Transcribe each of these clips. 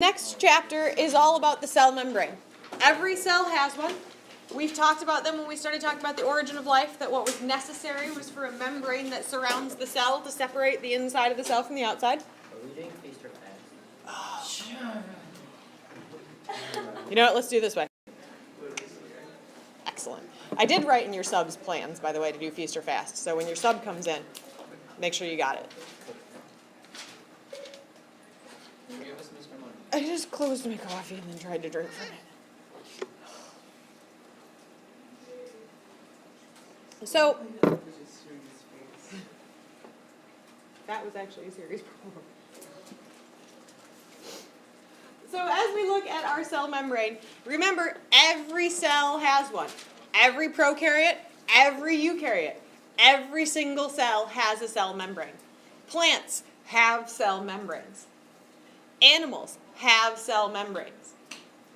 Next chapter is all about the cell membrane. Every cell has one. We've talked about them when we started talking about the origin of life, that what was necessary was for a membrane that surrounds the cell to separate the inside of the cell from the outside. Are we doing feast or fast? You know what, let's do it this way. Excellent. I did write in your sub's plans, by the way, to do feast or fast, so when your sub comes in, make sure you got it. Give us Mr. Money. I just closed my coffee and then tried to drink from it. So, that was actually a serious problem. So as we look at our cell membrane, remember every cell has one. Every prokaryote, every eukaryote, every single cell has a cell membrane. Plants have cell membranes. Animals have cell membranes.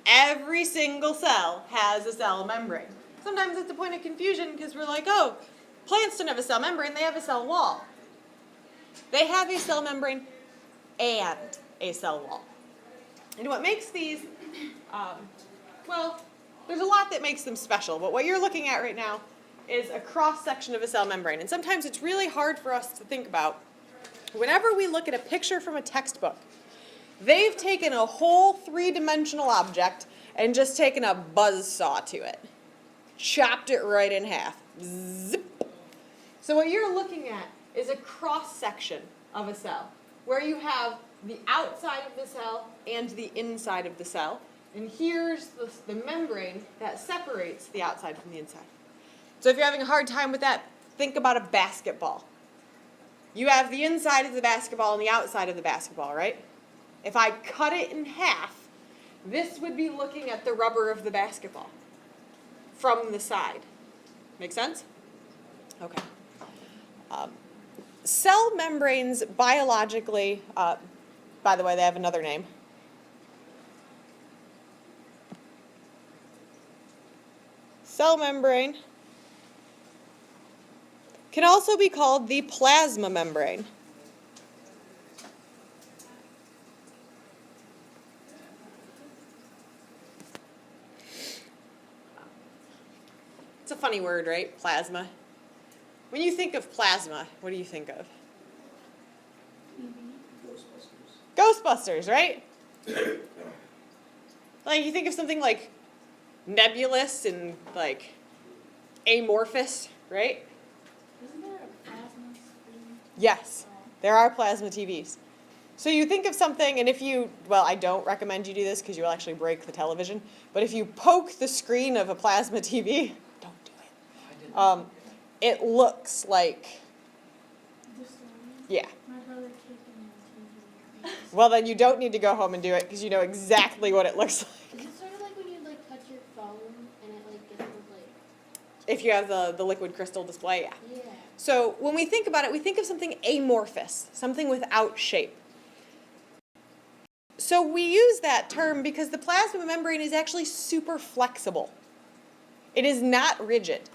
Every single cell has a cell membrane. Sometimes it's a point of confusion because we're like, oh, plants don't have a cell membrane, they have a cell wall. They have a cell membrane and a cell wall. And what makes these, well, there's a lot that makes them special, but what you're looking at right now is a cross-section of a cell membrane. And sometimes it's really hard for us to think about. Whenever we look at a picture from a textbook, they've taken a whole three-dimensional object and just taken a buzzsaw to it. Chopped it right in half. Zip. So what you're looking at is a cross-section of a cell, where you have the outside of the cell and the inside of the cell. And here's the membrane that separates the outside from the inside. So if you're having a hard time with that, think about a basketball. You have the inside of the basketball and the outside of the basketball, right? If I cut it in half, this would be looking at the rubber of the basketball from the side. Make sense? Okay. Cell membranes biologically, by the way, they have another name. Cell membrane can also be called the plasma membrane. It's a funny word, right? Plasma. When you think of plasma, what do you think of? Ghostbusters, right? Like you think of something like nebulous and like amorphous, right? Isn't there a plasma screen? Yes, there are plasma TVs. So you think of something, and if you, well, I don't recommend you do this because you will actually break the television, but if you poke the screen of a plasma TV, don't do it. It looks like, The story? yeah. My brother taking the TV. Well, then you don't need to go home and do it because you know exactly what it looks like. Is it sort of like when you like touch your phone and it like gets like? If you have the liquid crystal display, yeah. Yeah. So when we think about it, we think of something amorphous, something without shape. So we use that term because the plasma membrane is actually super flexible. It is not rigid.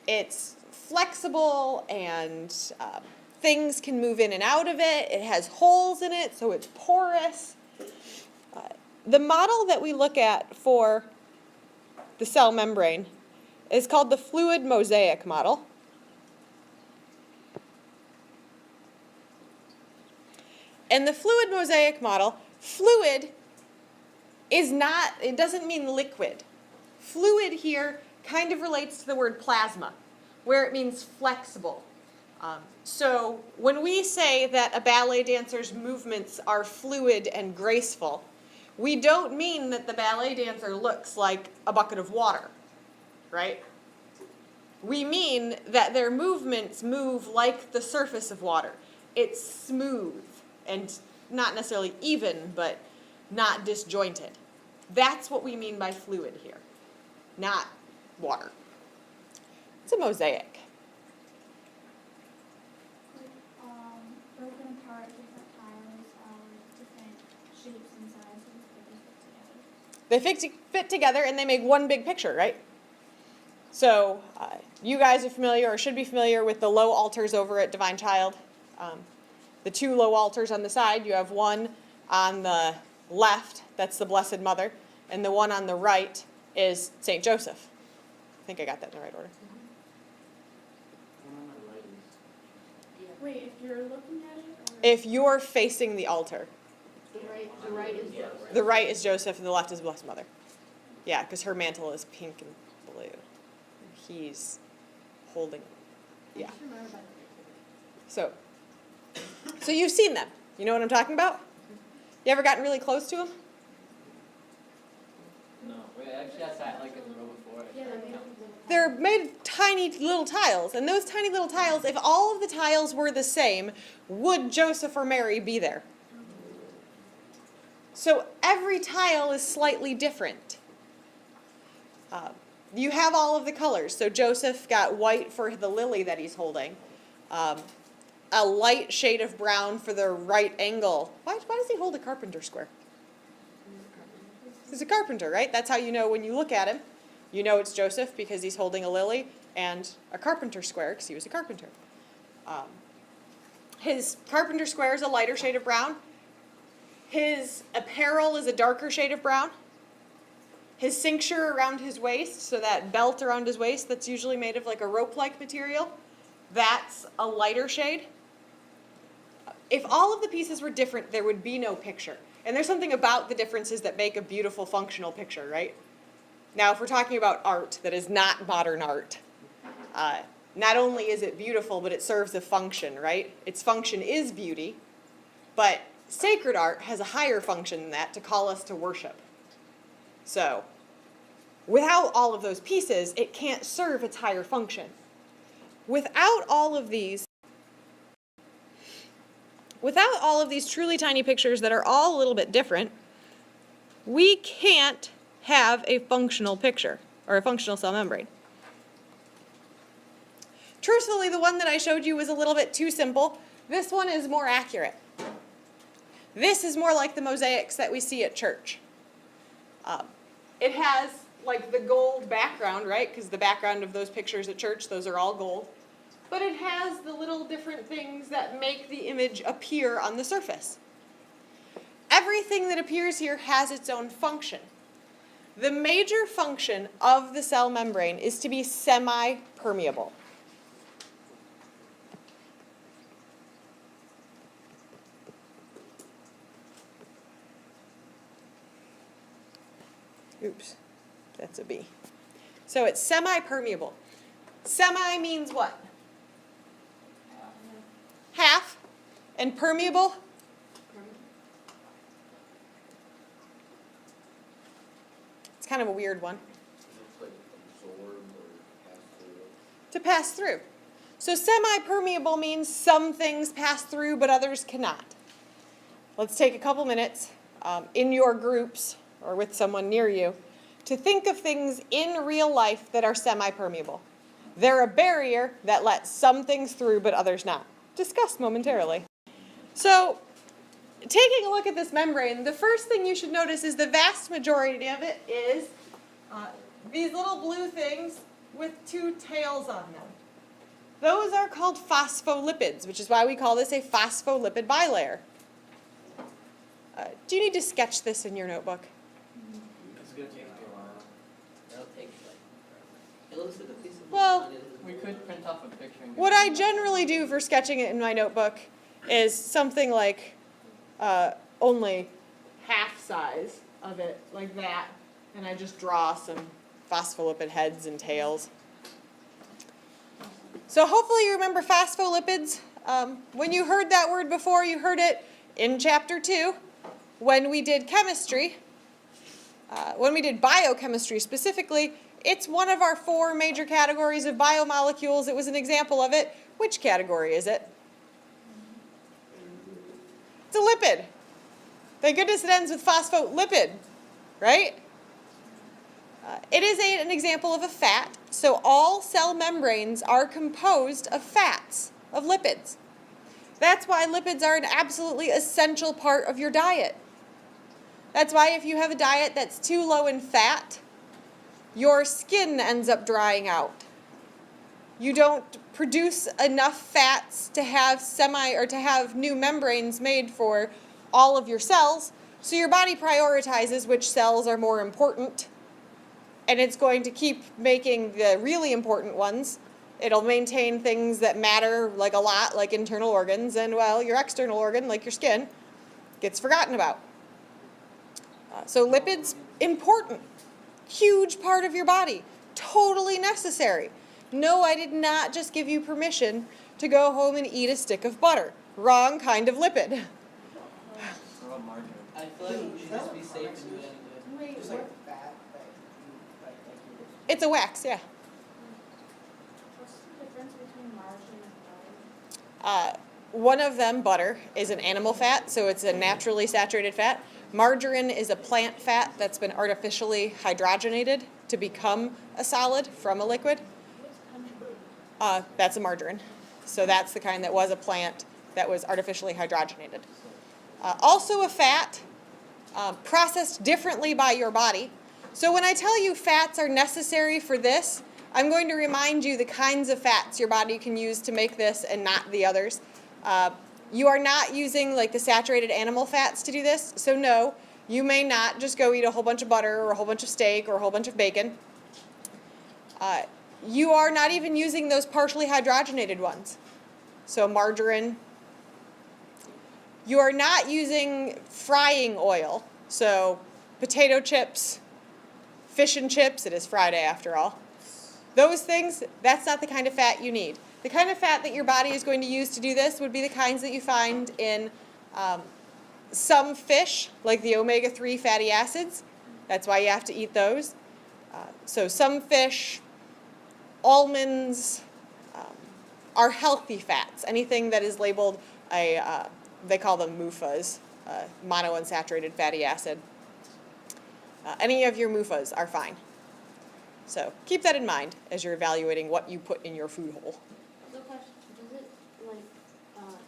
It's flexible and things can move in and out of it. It has holes in it, so it's porous. The model that we look at for the cell membrane is called the fluid mosaic model. And the fluid mosaic model, fluid is not, it doesn't mean liquid. Fluid here kind of relates to the word plasma, where it means flexible. So when we say that a ballet dancer's movements are fluid and graceful, we don't mean that the ballet dancer looks like a bucket of water, right? We mean that their movements move like the surface of water. It's smooth and not necessarily even, but not disjointed. That's what we mean by fluid here, not water. It's a mosaic. Like, broken apart different tiles, different shapes and sizes, but they fit together. They fit together and they make one big picture, right? So you guys are familiar or should be familiar with the low altars over at Divine Child. The two low altars on the side, you have one on the left, that's the Blessed Mother, and the one on the right is St. Joseph. I think I got that in the right order. One on the right is. Wait, if you're looking at it, or? If you're facing the altar, The right is Yeah, Joseph. the right is Joseph and the left is the Blessed Mother. Yeah, because her mantle is pink and blue. He's holding, yeah. I just remember by the So you've seen them. You know what I'm talking about? You ever gotten really close to them? No, we actually I sat like in the row before. Yeah, they're made of They're made of tiny little tiles, and those tiny little tiles, if all of the tiles were the same, would Joseph or Mary be there? So every tile is slightly different. You have all of the colors. So Joseph got white for the lily that he's holding, a light shade of brown for the right angle. Why does he hold a carpenter square? He's a carpenter, right? That's how you know when you look at him. You know it's Joseph because he's holding a lily and a carpenter square because he was a carpenter. His carpenter square is a lighter shade of brown. His apparel is a darker shade of brown. His cincture around his waist, so that belt around his waist that's usually made of like a rope-like material, that's a lighter shade. If all of the pieces were different, there would be no picture. And there's something about the differences that make a beautiful functional picture, right? Now, if we're talking about art that is not modern art, not only is it beautiful, but it serves a function, right? Its function is beauty, but sacred art has a higher function than that, to call us to worship. So, without all of those pieces, it can't serve its higher function. Without all of these truly tiny pictures that are all a little bit different, we can't have a functional picture, or a functional cell membrane. Truthfully, the one that I showed you was a little bit too simple. This one is more accurate. This is more like the mosaics that we see at church. It has like the gold background, right? Because the background of those pictures at church, those are all gold. But it has the little different things that make the image appear on the surface. Everything that appears here has its own function. The major function of the cell membrane is to be semi-permeable. Oops, that's a B. So it's semi-permeable. Semi means what? Half. And permeable? It's kind of a weird one. It's like absorb or pass through. To pass through. So semi-permeable means some things pass through but others cannot. Let's take a couple minutes in your groups or with someone near you to think of things in real life that are semi-permeable. They're a barrier that lets some things through but others not. Discussed momentarily. So, taking a look at this membrane, the first thing you should notice is the vast majority of it is these little blue things with two tails on them. Those are called phospholipids, which is why we call this a phospholipid bilayer. Do you need to sketch this in your notebook? It's gonna take a while. That'll take like. It looks like a piece of. Well, We could print off a picture and. What I generally do for sketching it in my notebook is something like only half size of it, like that, and I just draw some phospholipid heads and tails. So hopefully you remember phospholipids. When you heard that word before, you heard it in chapter 2 when we did chemistry. When we did biochemistry specifically, it's one of our 4 major categories of biomolecules. It was an example of it. Which category is it? It's a lipid. Thank goodness it ends with phospholipid, right? It is an example of a fat. So all cell membranes are composed of fats, of lipids. That's why lipids are an absolutely essential part of your diet. That's why if you have a diet that's too low in fat, your skin ends up drying out. You don't produce enough fats to have to have new membranes made for all of your cells, So your body prioritizes which cells are more important, and it's going to keep making the really important ones. It'll maintain things that matter like a lot, like internal organs, and well, your external organ, like your skin, gets forgotten about. So lipids, important, huge part of your body, totally necessary. No, I did not just give you permission to go home and eat a stick of butter. Wrong kind of lipid. What about margarine? I feel like you should just be safe and do it anyway. Just like fat, like It's a wax, yeah. What's the difference between margarine and butter? One of them, butter, is an animal fat, so it's a naturally saturated fat. Margarine is a plant fat that's been artificially hydrogenated to become a solid from a liquid. That's a margarine. So that's the kind that was a plant that was artificially hydrogenated. Also a fat, processed differently by your body. So when I tell you fats are necessary for this, I'm going to remind you the kinds of fats your body can use to make this and not the others. You are not using like the saturated animal fats to do this, so no, you may not just go eat a whole bunch of butter or a whole bunch of steak or a whole bunch of bacon. You are not even using those partially hydrogenated ones, so margarine. You are not using frying oil, so potato chips, fish and chips, it is Friday after all. Those things, that's not the kind of fat you need. The kind of fat that your body is going to use to do this would be the kinds that you find in some fish, like the omega-3 fatty acids. That's why you have to eat those. So some fish, almonds, are healthy fats. Anything that is labeled they call them MUFAs, monounsaturated fatty acid. Any of your MUFAs are fine. So keep that in mind as you're evaluating what you put in your food hole. So question, does it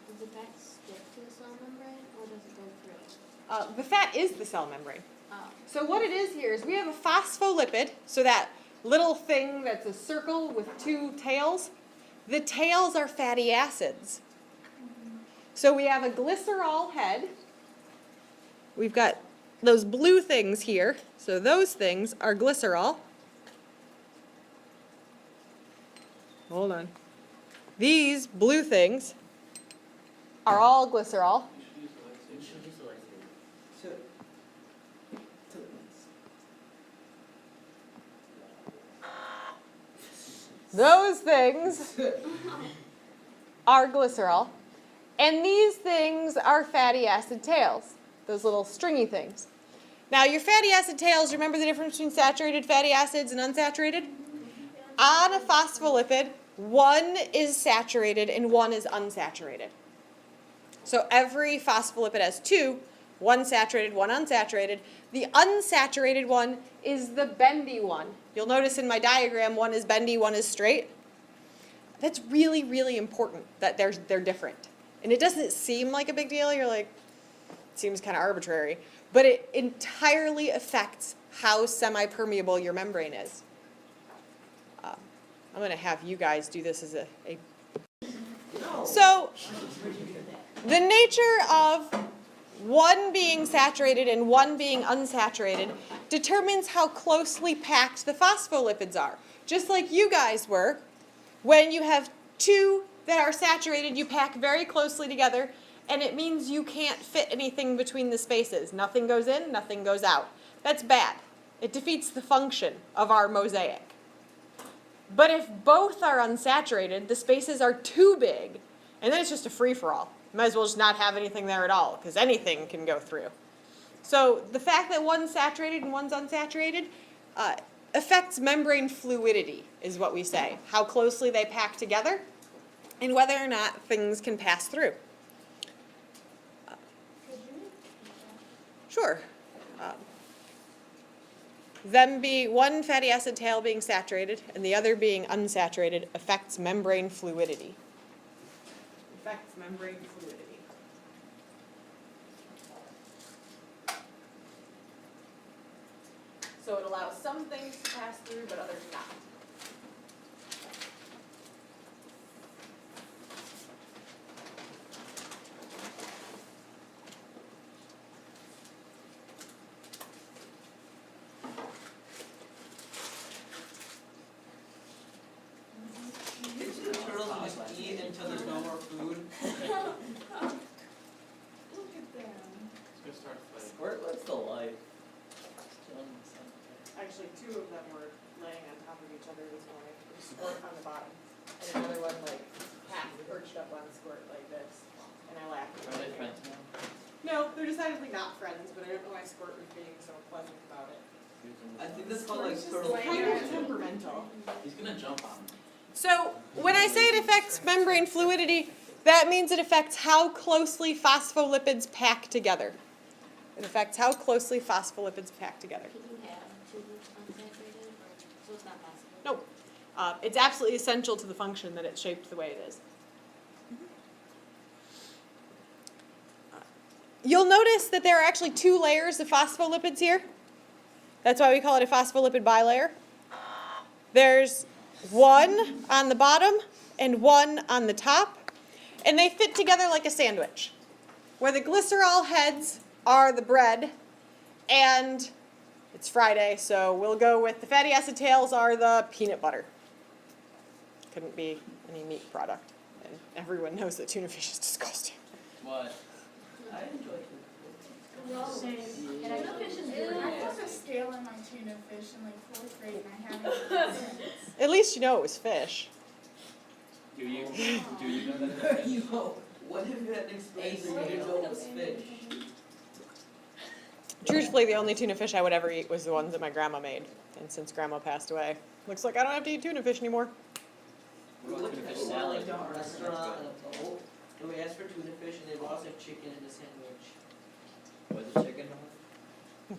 does the fat stick to the cell membrane or does it go through? The fat is the cell membrane. Oh. So what it is here is we have a phospholipid, so that little thing that's a circle with two tails. The tails are fatty acids. So we have a glycerol head. We've got those blue things here. So those things are glycerol. Hold on. These blue things are all glycerol. You should use the lightsaber. Those things are glycerol. And these things are fatty acid tails, those little stringy things. Now, your fatty acid tails, remember the difference between saturated fatty acids and unsaturated? On a phospholipid, one is saturated and one is unsaturated. So every phospholipid has two, one saturated, one unsaturated. The unsaturated one is the bendy one. You'll notice in my diagram, one is bendy, one is straight. That's really, really important that they're different. And it doesn't seem like a big deal. You're like, it seems kind of arbitrary. But it entirely affects how semi-permeable your membrane is. I'm going to have you guys do this as a... So, the nature of one being saturated and one being unsaturated determines how closely packed the phospholipids are. Just like you guys were, when you have two that are saturated, you pack very closely together, and it means you can't fit anything between the spaces. Nothing goes in, nothing goes out. That's bad. It defeats the function of our mosaic. But if both are unsaturated, the spaces are too big, and then it's just a free-for-all. Might as well just not have anything there at all, because anything can go through. So the fact that one's saturated and one's unsaturated affects membrane fluidity, is what we say. How closely they pack together, and whether or not things can pass through. Sure. Them being one fatty acid tail being saturated and the other being unsaturated affects membrane fluidity. Affects membrane fluidity. So it allows some things to pass through, but others not. actually two of them were laying on top of each other this morning, with a squirt on the bottom, and another one like half perched up on the squirt like this, and I laughed. Are they friends now? No, they're decidedly not friends, but I don't know why Squirt was being so pleasant about it. I think that's called like Squirt's just turtle. kind of temperamental. He's gonna jump on him. So when I say it affects membrane fluidity, that means it affects how closely phospholipids pack together. It affects how closely phospholipids pack together. Can you have two unsaturated, or, so it's not possible? Nope. It's absolutely essential to the function that it's shaped the way it is. You'll notice that there are actually two layers of phospholipids here. That's why we call it a phospholipid bilayer. There's one on the bottom and one on the top, and they fit together like a sandwich, where the glycerol heads are the bread, and it's Friday, so we'll go with the fatty acid tails are the peanut butter. Couldn't be any meat product, and everyone knows that tuna fish is disgusting. What? I enjoy it. And I took a scale on my tuna fish in like 4th grade and I haven't eaten since. At least you know it was fish. Do you? Do you know that? Yo, what if you had an experience where you know it was fish? Truthfully, the only tuna fish I would ever eat was the ones that my grandma made. And since grandma passed away, looks like I don't have to eat tuna fish anymore. We What went about to tuna fish a salad? restaurant in a boat, and we asked for tuna fish, and they brought us like chicken in a sandwich. Was it chicken?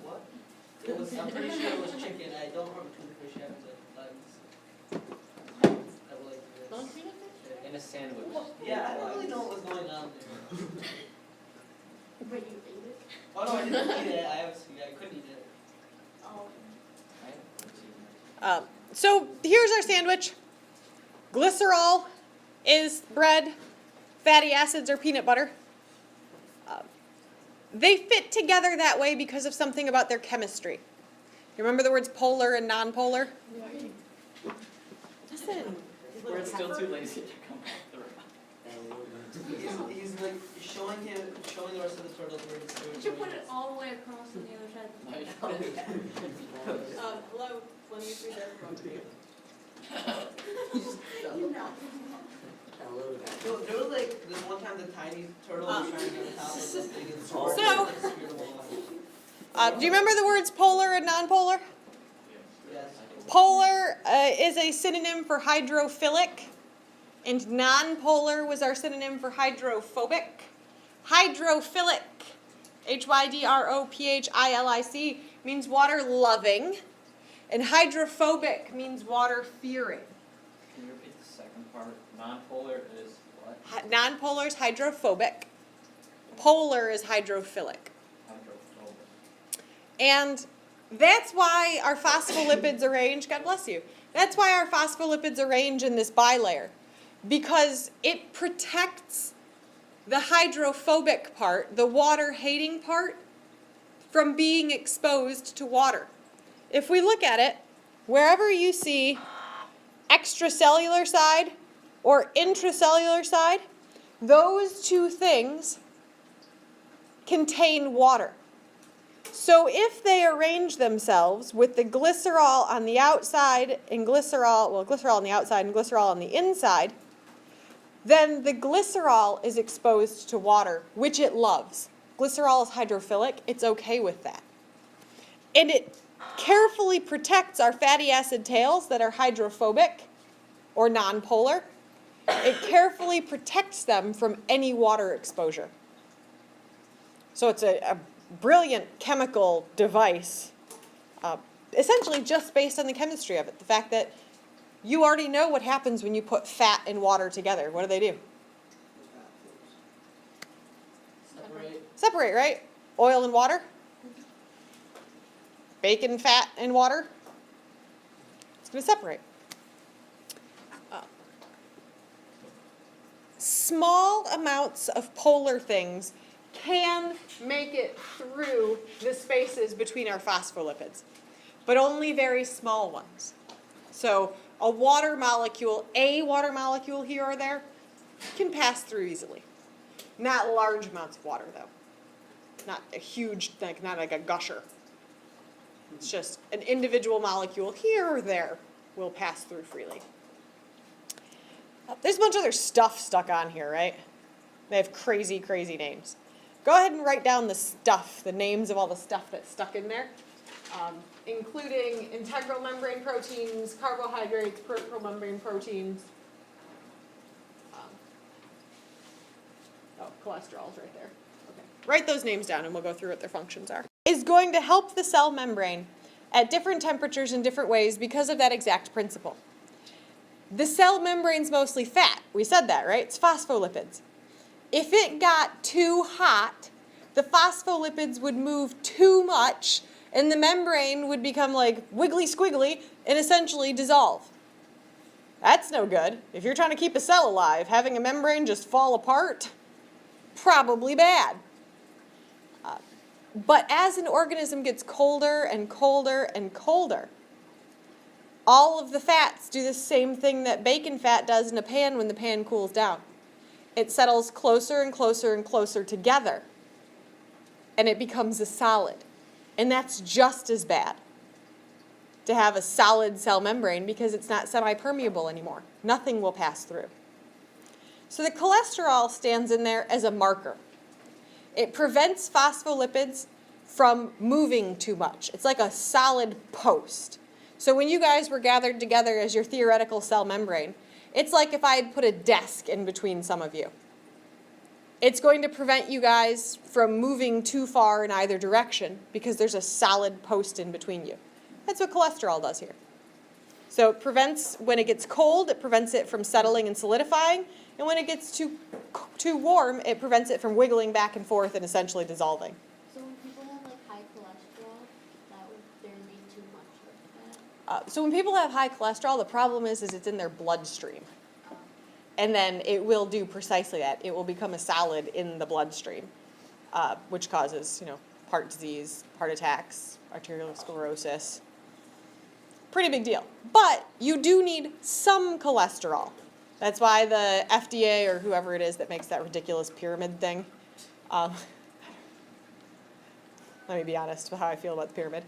What? It was, I'm pretty sure it was chicken, I don't remember tuna fish having the legs. I would like to Don't this. treat it In a sandwich. Yeah, I don't really know what was going on there. but you ate it? Oh no, I didn't eat it, I couldn't eat it. Oh. I haven't seen that. So here's our sandwich. Glycerol is bread. Fatty acids are peanut butter. They fit together that way because of something about their chemistry. You remember the words polar and nonpolar? Listen. We're still too lazy to come off the road. He's like showing the rest of the turtles where he's doing. You should put it all the way across on the other side. Hello, let me read there. There was like this one time the tiny turtle was trying to get on top of the big and sword. So- and speared him alive. Do you remember the words polar and nonpolar? Yes. Polar is a synonym for hydrophilic, and nonpolar was our synonym for hydrophobic. Hydrophilic, Hydrophilic, means water loving, and hydrophobic means water fearing. Can you repeat the second part? Non-polar is what? Nonpolar is hydrophobic, polar is hydrophilic. Hydrophobic. And that's why our phospholipids arrange, God bless you, that's why our phospholipids arrange in this bilayer, because it protects the hydrophobic part, the water-hating part, from being exposed to water. If we look at it, wherever you see extracellular side or intracellular side, those two things contain water. So if they arrange themselves with the glycerol on the outside and glycerol on the outside and glycerol on the inside, then the glycerol is exposed to water, which it loves. Glycerol is hydrophilic, it's okay with that. And it carefully protects our fatty acid tails that are hydrophobic or nonpolar. It carefully protects them from any water exposure. So it's a brilliant chemical device, essentially just based on the chemistry of it. The fact that you already know what happens when you put fat and water together. What do? Separate. Separate, right? Oil and water. Bacon, fat, and water. It's going to separate. Small amounts of polar things can make it through the spaces between our phospholipids, but only very small ones. So a water molecule here or there, can pass through easily. Not large amounts of water, though. Not a huge, not like a gusher. It's just an individual molecule here or there will pass through freely. There's a bunch of other stuff stuck on here, right? They have crazy, crazy names. Go ahead and write down the stuff, the names of all the stuff that's stuck in there, including integral membrane proteins, carbohydrates, peripheral membrane proteins. Cholesterol's right there. Okay. Write those names down and we'll go through what their functions are. Is going to help the cell membrane at different temperatures in different ways because of that exact principle. The cell membrane's mostly fat. We said that, right? It's phospholipids. If it got too hot, the phospholipids would move too much and the membrane would become like wiggly squiggly and essentially dissolve. That's no good. If you're trying to keep a cell alive, having a membrane just fall apart, probably bad. But as an organism gets colder and colder and colder, all of the fats do the same thing that bacon fat does in a pan when the pan cools down. It settles closer and closer and closer together, and it becomes a solid. And that's just as bad, to have a solid cell membrane, because it's not semi-permeable anymore. Nothing will pass through. So the cholesterol stands in there as a marker. It prevents phospholipids from moving too much. It's like a solid post. So when you guys were gathered together as your theoretical cell membrane, it's like if I had put a desk in between some of you. It's going to prevent you guys from moving too far in either direction because there's a solid post in between you. That's what cholesterol does here. So it prevents, when it gets cold, it prevents it from settling and solidifying. And when it gets too warm, it prevents it from wiggling back and forth and essentially dissolving. So when people have like high cholesterol, there be too much of that? So when people have high cholesterol, the problem is it's in their bloodstream. And then it will do precisely that. It will become a solid in the bloodstream, which causes, heart disease, heart attacks, arterial sclerosis. Pretty big deal. But you do need some cholesterol. That's why the FDA or whoever it is that makes that ridiculous pyramid thing, let me be honest with how I feel about the pyramid.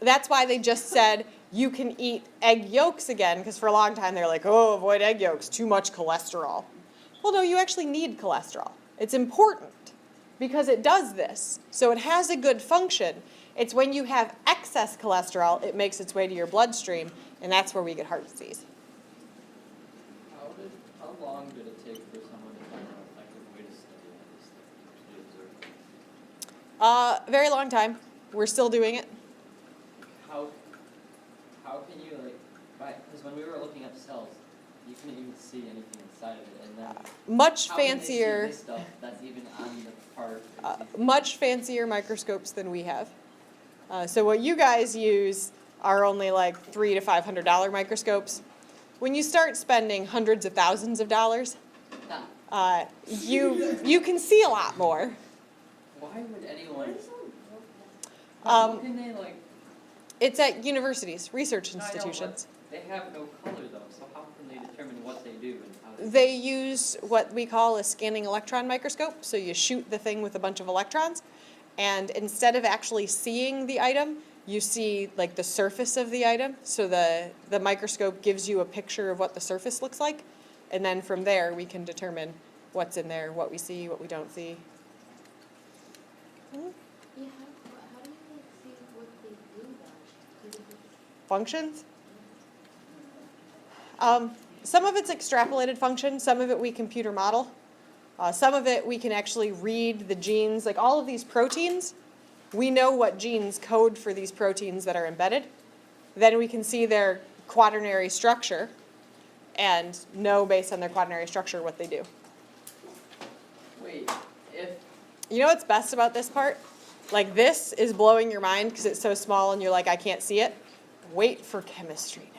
That's why they just said you can eat egg yolks again, because for a long time they're like, oh, avoid egg yolks, too much cholesterol. Well, no, you actually need cholesterol. It's important because it does this. So it has a good function. It's when you have excess cholesterol, it makes its way to your bloodstream, and that's where we get heart disease. How long did it take for someone to find an effective way to study all this stuff to observe? Very long time. We're still doing it. How can you because when we were looking at cells, you couldn't even see anything inside of it, and then Much how can fancier. they see this stuff that's even on the part? Much fancier microscopes than we have. So what you guys use are only like $300 to $500 microscopes. When you start spending hundreds of thousands of dollars, you can see a lot more. Why would anyone? Um, How can they It's at universities, research No, I know, institutions. but they have no color though, so how can they determine what they do and how they? They use what we call a scanning electron microscope. So you shoot the thing with a bunch of electrons, and instead of actually seeing the item, you see like the surface of the item. So the microscope gives you a picture of what the surface looks like, and then from there we can determine what's in there, what we see, what we don't see. Yeah, how do you see what they do though? Functions? Some of it's extrapolated function, some of it we computer model. Some of it we can actually read the genes, like all of these proteins, we know what genes code for these proteins that are embedded. Then we can see their quaternary structure and know based on their quaternary structure what they do. Wait, if You know what's best about this part? Like this is blowing your mind because it's so small and you're like, I can't see it. Wait for chemistry